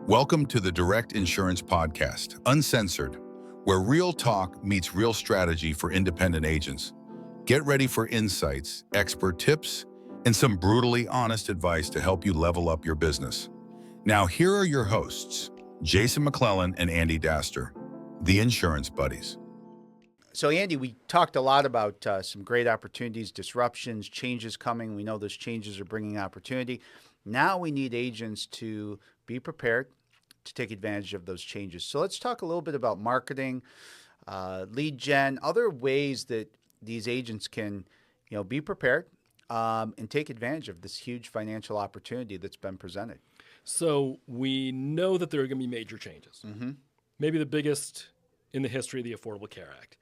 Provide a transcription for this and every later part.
Welcome to the Direct Insurance Podcast, Uncensored, where real talk meets real strategy for independent agents. Get ready for insights, expert tips, and some brutally honest advice to help you level up your business. Now, here are your hosts, Jason McClellan and Andy Daster, the Insurance Buddies. So, Andy, we talked a lot about some great opportunities, disruptions, changes coming. We know those changes are bringing opportunity. Now we need agents to be prepared to take advantage of those changes. So let's talk a little bit about marketing, lead gen, other ways that these agents can, be prepared and take advantage of this huge financial opportunity that's been presented. So we know that there are going to be major changes. Maybe the biggest in the history of the Affordable Care Act.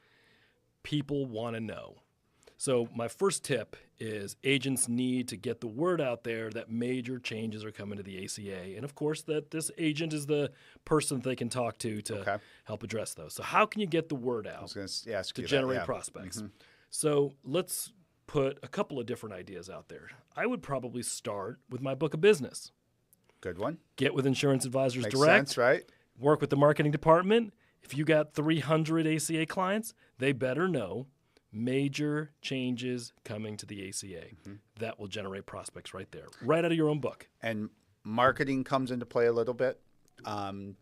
People want to know. So my first tip is agents need to get the word out there that major changes are coming to the ACA. And of course, that this agent is the person they can talk to help address those. So how can you get the word out I was going to ask to you generate that, prospects? So let's put a couple of different ideas out there. I would probably start with my book of business. Good one. Get with Insurance Advisors Makes Direct. sense, right? Work with the marketing department. If you got 300 ACA clients, they better know major changes coming to the ACA. That will generate prospects right there, right out of your own book. And marketing comes into play a little bit.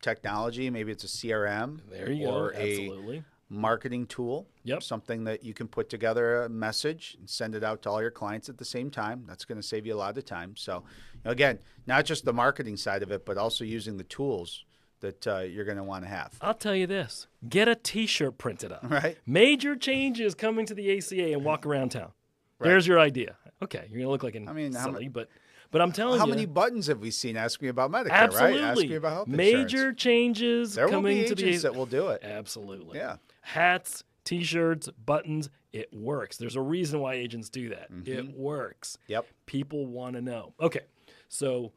Technology, maybe it's a CRM There you or go. Absolutely. a marketing tool. Yep. Something that you can put together a message and send it out to all your clients at the same time. That's going to save you a lot of time. So, again, not just the marketing side of it, but also using the tools that you're going to want to have. I'll tell you this. Get a T-shirt printed up. Right. Major changes coming to the ACA and walk around town. Right. There's your idea. Okay, you're going to look like silly, but I'm telling you. How many buttons have we seen ask me about Medicare, Absolutely. right? Ask me about health Major insurance. changes There will coming be to the agents ACA. that will do it. Absolutely. Yeah. Hats, T-shirts, buttons, it works. There's a reason why agents do that. It works. Yep. People want to know. Okay, so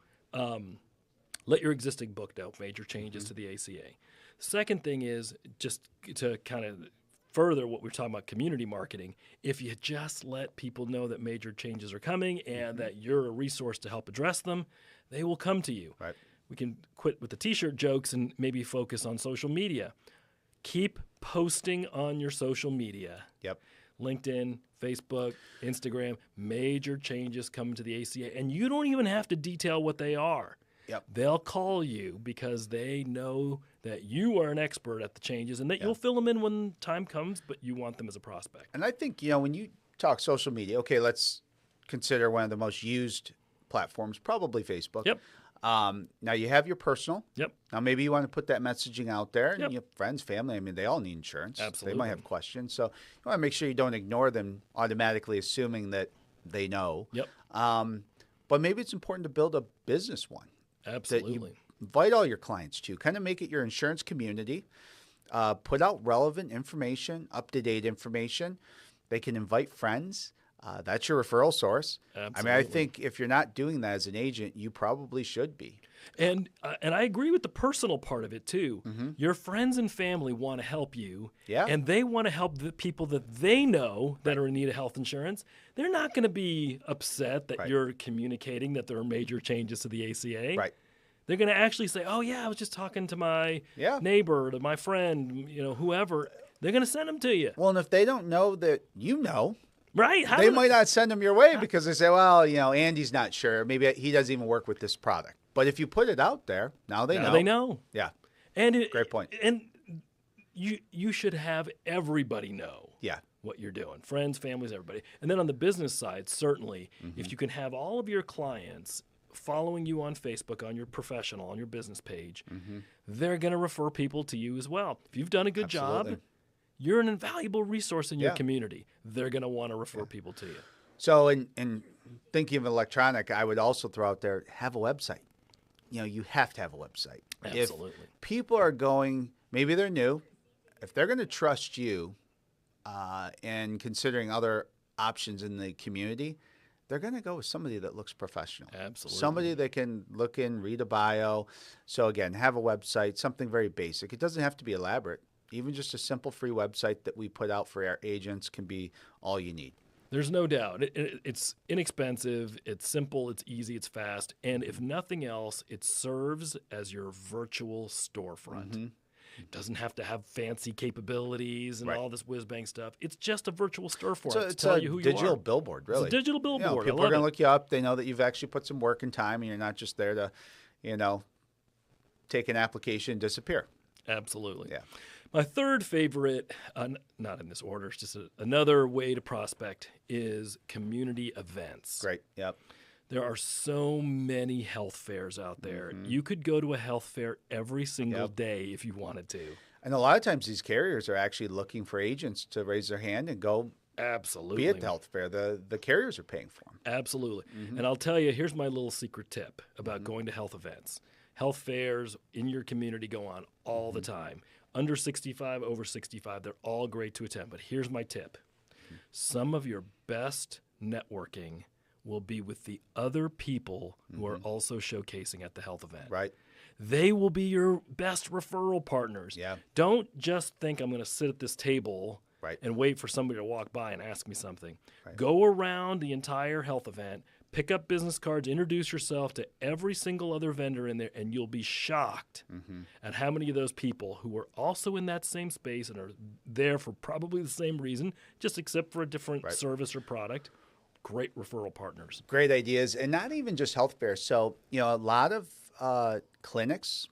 let your existing book know major changes to the ACA. Second thing is just to kind of further what we're talking about community marketing. If you just let people know that major changes are coming and that you're a resource to help address them, they will come to you. Right. We can quit with the T-shirt jokes and maybe focus on social media. Keep posting on your social media. Yep. LinkedIn, Facebook, Instagram, major changes coming to the ACA. And you don't even have to detail what they are. Yep. They'll call you because they know that you are an expert at the changes and that you'll fill them in when time comes, but you want them as a prospect. And I think, when you talk social media, okay, let's consider one of the most used platforms, probably Facebook. Yep. Now you have your personal. Yep. Now maybe you want to put that messaging out there. And Yep. you have friends, family, they all need insurance. Absolutely. They might have questions. So you want to make sure you don't ignore them automatically assuming that they know. Yep. But maybe it's important to build a business one. Absolutely. That you invite all your clients to. Kind of make it your insurance community. Put out relevant information, up-to-date information. They can invite friends. That's your referral source. Absolutely. I think if you're not doing that as an agent, you probably should be. And I agree with the personal part of it too. Your friends and family want to help you, and they want to help the people that they know that are in need of health insurance. They're not going to be upset that you're communicating that there are major changes to the ACA. Right. They're going to actually say, "Oh yeah, I was just talking to my neighbor, to my friend, whoever." They're going to send them to you. Well, and if they don't know that you know, right? They might not send them your way because they say, well, Andy's not sure. Maybe he doesn't even work with this product. But if you put it out there, now they know. They know. Yeah. And great point. And you should have everybody know. Yeah. What you're doing, friends, families, everybody. And then on the business side, certainly, if you can have all of your clients following you on Facebook, on your professional, on your business page, they're going to refer people to you as well. If you've done a good job, you're an invaluable resource in your community. They're going to want to refer people to you. So in thinking of electronic, I would also throw out there, have a website. You have to have a website. Absolutely. If people are going, maybe they're new, if they're going to trust you and considering other options in the community, they're going to go with somebody that looks professional. Absolutely. Somebody that can look in, read a bio. So again, have a website, something very basic. It doesn't have to be elaborate. Even just a simple free website that we put out for our agents can be all you need. There's no doubt. It's inexpensive, it's simple, it's easy, it's fast, and if nothing else, it serves as your virtual storefront. It doesn't have to have fancy capabilities and all this whiz-bang stuff. It's just a virtual storefront to tell you who you are. It's a digital billboard, really. It's a digital billboard. People are going to look you up. They know that you've actually put some work and time, and you're not just there to, take an application and disappear. Absolutely. Yeah. My third favorite, not in this order, it's just another way to prospect, is community events. Great. Yep. There are so many health fairs out there. You could go to a health fair every single day if you wanted to. And a lot of times these carriers are actually looking for agents to raise their hand and go Absolutely. be at the health fair. The carriers are paying for them. Absolutely. And I'll tell you, here's my little secret tip about going to health events. Health fairs in your community go on all the time. Under 65, over 65, they're all great to attend. But here's my tip. Some of your best networking will be with the other people who are also showcasing at the health event. Right. They will be your best referral partners. Yeah. Don't just think I'm going to sit at this table Right. and wait for somebody to walk by and ask me something. Right. Go around the entire health event, pick up business cards, introduce yourself to every single other vendor in there, and you'll be shocked at how many of those people who are also in that same space and are there for probably the same reason, just except for a different service or product, great referral partners. Great ideas. And not even just health fairs. So, a lot of clinics,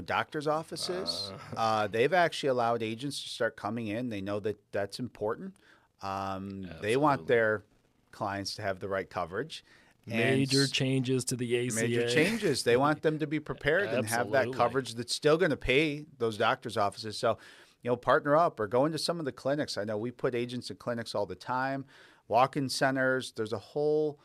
doctors' offices, they've actually allowed agents to start coming in. They know that that's important. They want their clients to have the right coverage. Major changes to the ACA. Major changes. They want them to be prepared and have that coverage that's still going to pay those doctors' offices. So, partner up or go into some of the clinics. I know we put agents in clinics all the time, walk-in centers. There's a whole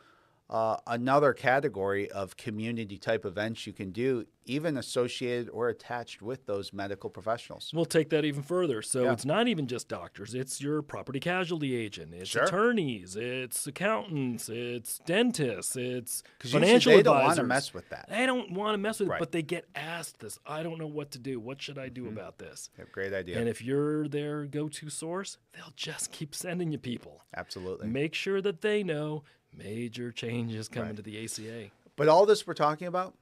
another category of community type events you can do, even associated or attached with those medical professionals. We'll take that even further. So it's not even just doctors. It's your property casualty agent. It's attorneys. It's accountants. It's dentists. It's financial advisors. They don't want to mess with that. They don't want to mess with it, but they get asked this. I don't know what to do. What should I do about this? Great idea. And if you're their go-to source, they'll just keep sending you people. Absolutely. Make sure that they know major changes coming to the ACA. But all this we're talking about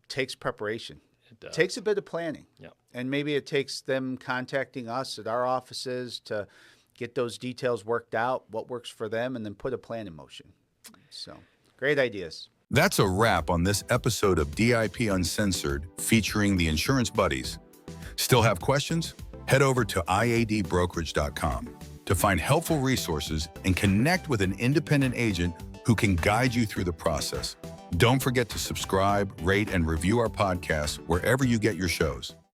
takes preparation. It does. Takes a bit of planning. Yep. And maybe it takes them contacting us at our offices to get those details worked out, what works for them, and then put a plan in motion. So, great ideas. That's a wrap on this episode of DIP Uncensored featuring the Insurance Buddies. Still have questions? Head over to IADBrokerage.com to find helpful resources and connect with an independent agent who can guide you through the process. Don't forget to subscribe, rate, and review our podcast wherever you get your shows.